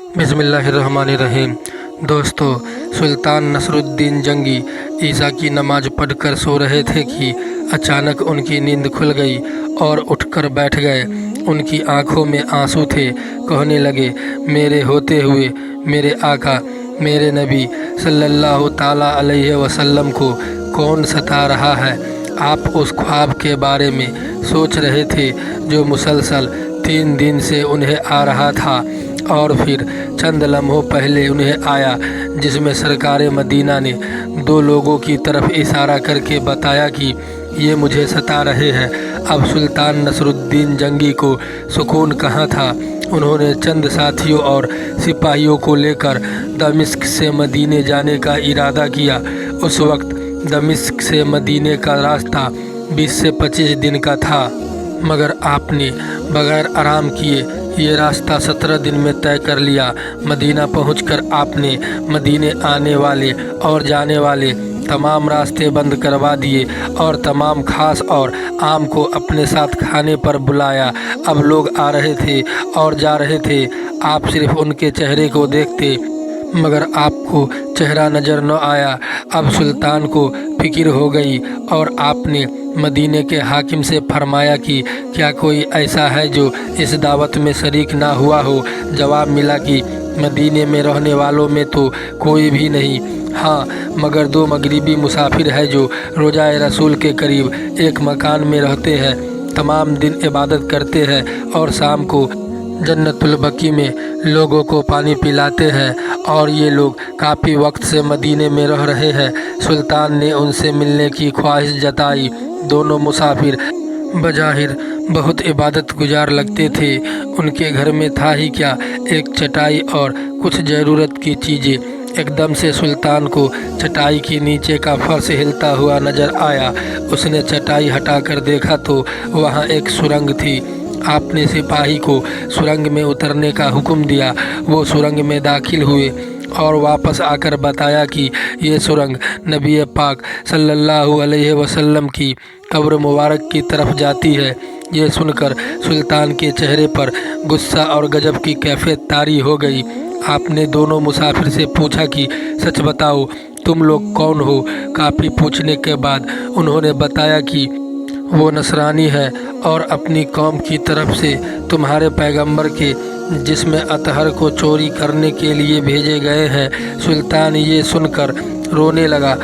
بسم اللہ الرحمن الرحیم۔ دوستو، سلطان نصرالدین جنگی عشاء کی نماز پڑھ کر سو رہے تھے کہ اچانک ان کی نیند کھل گئی اور اٹھ کر بیٹھ گئے۔ ان کی آنکھوں میں آنسو تھے۔ کہنے لگے، میرے ہوتے ہوئے میرے آقا، میرے نبی صلی اللہ تعالیٰ علیہ وسلم کو کون ستا رہا ہے؟ آپ اس خواب کے بارے میں سوچ رہے تھے جو مسلسل 3 دن سے انہیں آ رہا تھا، اور پھر چند لمحوں پہلے انہیں آیا، جس میں سرکار مدینہ نے 2 لوگوں کی طرف اشارہ کر کے بتایا کہ یہ مجھے ستا رہے ہیں۔ اب سلطان نصرالدین جنگی کو سکون کہاں تھا؟ انہوں نے چند ساتھیوں اور سپاہیوں کو لے کر دمشق سے مدینے جانے کا ارادہ کیا۔ اس وقت دمشق سے مدینے کا راستہ 20 سے 25 دن کا تھا، مگر آپ نے بغیر آرام کیے یہ راستہ 17 دن میں طے کر لیا۔ مدینہ پہنچ کر آپ نے مدینے آنے والے اور جانے والے تمام راستے بند کروا دیے اور تمام خاص اور عام کو اپنے ساتھ کھانے پر بلایا۔ اب لوگ آ رہے تھے اور جا رہے تھے، آپ صرف ان کے چہرے کو دیکھتے، مگر آپ کو چہرہ نظر نہ آیا۔ اب سلطان کو فکر ہو گئی اور آپ نے مدینے کے حاکم سے فرمایا کہ کیا کوئی ایسا ہے جو اس دعوت میں شریک نہ ہوا ہو؟ جواب ملا کہ مدینے میں رہنے والوں میں تو کوئی بھی نہیں، ہاں مگر 2 مغربی مسافر ہیں جو روضہ رسول کے قریب ایک مکان میں رہتے ہیں، تمام دن عبادت کرتے ہیں اور شام کو جنت البقیع میں لوگوں کو پانی پلاتے ہیں، اور یہ لوگ کافی وقت سے مدینے میں رہ رہے ہیں۔ سلطان نے ان سے ملنے کی خواہش جتائی۔ دونوں مسافر بظاہر بہت عبادت گزار لگتے تھے۔ ان کے گھر میں تھا ہی کیا، ایک چٹائی اور کچھ ضرورت کی چیزیں۔ ایک دم سے سلطان کو چٹائی کے نیچے کا فرش ہلتا ہوا نظر آیا۔ اس نے چٹائی ہٹا کر دیکھا تو وہاں ایک سرنگ تھی۔ آپ نے سپاہی کو سرنگ میں اترنے کا حکم دیا۔ وہ سرنگ میں داخل ہوئے اور واپس آ کر بتایا کہ یہ سرنگ نبی پاک صلی اللہ علیہ وسلم کی قبر مبارک کی طرف جاتی ہے۔ یہ سن کر سلطان کے چہرے پر غصہ اور غضب کی کیفیت طاری ہو گئی۔ آپ نے دونوں مسافر سے پوچھا کہ سچ بتاؤ، تم لوگ کون ہو؟ کافی پوچھنے کے بعد انہوں نے بتایا کہ وہ نصرانی ہے اور اپنی قوم کی طرف سے تمہارے پیغمبر کے جسم اطہر کو چوری کرنے کے لیے بھیجے گئے ہیں۔ سلطان یہ سن کر رونے لگا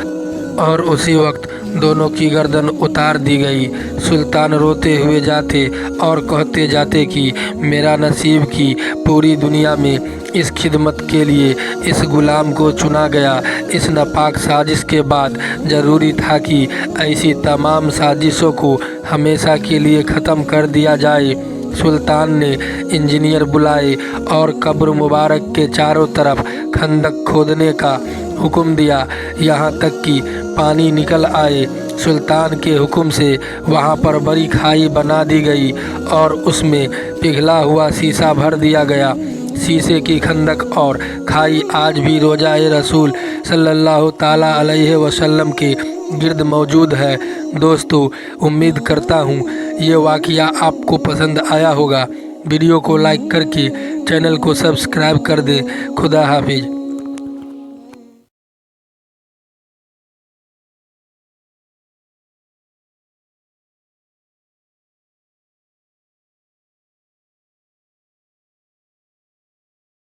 اور اسی وقت دونوں کی گردن اتار دی گئی۔ سلطان روتے ہوئے جاتے اور کہتے جاتے کہ میرا نصیب کہ پوری دنیا میں اس خدمت کے لیے اس غلام کو چنا گیا۔ اس ناپاک سازش کے بعد ضروری تھا کہ ایسی تمام سازشوں کو ہمیشہ کے لیے ختم کر دیا جائے۔ سلطان نے انجینئر بلائے اور قبر مبارک کے چاروں طرف خندق کھودنے کا حکم دیا، یہاں تک کہ پانی نکل آئے۔ سلطان کے حکم سے وہاں پر بڑی کھائی بنا دی گئی اور اس میں پگھلا ہوا سیسہ بھر دیا گیا۔ سیسے کی خندق اور کھائی آج بھی روضہ رسول صلی اللہ تعالیٰ علیہ وسلم کے گرد موجود ہے۔ دوستو، امید کرتا ہوں یہ واقعہ آپ کو پسند آیا ہوگا۔ ویڈیو کو لائک کر کے چینل کو سبسکرائب کر دیں۔ خدا حافظ۔